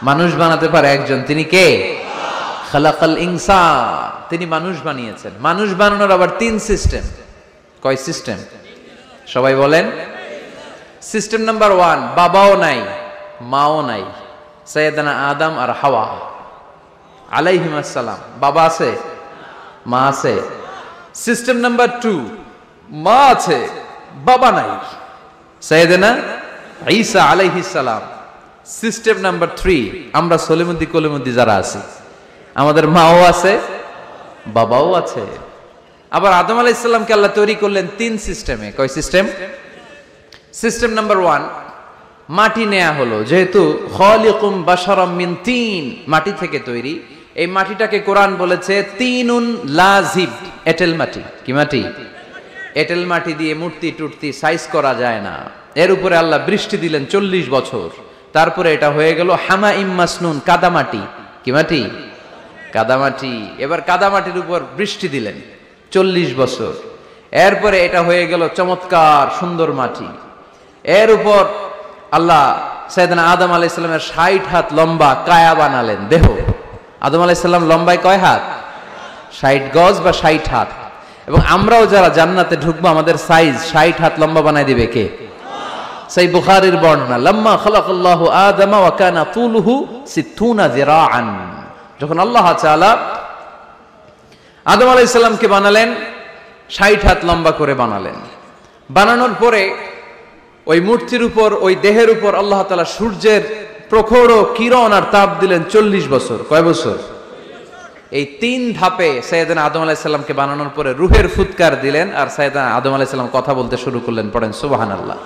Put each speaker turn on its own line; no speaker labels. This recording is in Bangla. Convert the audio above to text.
মানুষ বানাতে পারে একজন, তিনি কে? খালাকাল ইনসান, তিনি মানুষ বানিয়েছেন। মানুষ বানানোর আবার 3 সিস্টেম। কয় সিস্টেম? সবাই বলেন। সিস্টেম নাম্বার 1, বাবাও নাই মাও নাই, সাইয়েদানা আদম আর হাওয়া আলাইহিস সালাম। বাবা আছে, মা আছে। সিস্টেম নাম্বার 2, মা আছে বাবা নাই, সাইয়েদানা ঈসা আলাইহিস সালাম। সিস্টেম নাম্বার 3, আমরা সলিমুদ্দি কলিমুদ্দি যারা আছি, আমাদের মাও আছে বাবাও আছে। আবার আদম আলাইহিস সালামকে আল্লাহ তৈরি করলেন 3 সিস্টেমে। কয় সিস্টেম? সিস্টেম নাম্বার 1, মাটি নেয়া হলো, যেহেতু খালিকুম বাশারাম মিন তিন, মাটি থেকে তৈরি। এই মাটিটাকে কোরআন বলেছে তিনুন লাজিব, এঁটেল মাটি। কি মাটি? এঁটেল মাটি দিয়ে মূর্তি টুর্তি সাইজ করা যায় না। এর উপরে আল্লাহ বৃষ্টি দিলেন 40 বছর, তারপরে এটা হয়ে গেল হামাইম মাসনুন, কাদামাটি। কি মাটি? কাদামাটি। এবার কাদামাটির উপর বৃষ্টি দিলেন 40 বছর, এরপরে এটা হয়ে গেল চমৎকার সুন্দর মাটি। এর উপর আল্লাহ সাইয়েদনা আদম আলাইহিস সালামের 60 হাত লম্বা কায়া বানালেন, দেহ। আদম আলাইহিস সালাম লম্বায় কয় হাত? 60 গজ বা 60 হাত। এবং আমরাও যারা জান্নাতে ঢুকবো, আমাদের সাইজ 60 হাত লম্বা বানায় দিবে কে? সেই বুখারীর বর্ণনা, লাম্মা খালাকাল্লাহু আদম ওয়া কানা তুলুহু 60 যিরাআন। যখন আল্লাহ তাআলা আদম আলাইহিস সালামকে বানালেন, 60 হাত লম্বা করে বানালেন। বানানোর পরে ওই মূর্তির উপর, ওই দেহের উপর আল্লাহ তাআলা সূর্যের প্রখর কিরণ আর তাপ দিলেন 40 বছর। কয় বছর? এই 3 ধাপে সাইয়েদনা আদম আলাইহিস সালামকে বানানোর পরে রূহের ফুৎকার দিলেন, আর সাইয়েদনা আদম আলাইহিস সালাম কথা বলতে শুরু করলেন। পড়েন সুবহানাল্লাহ।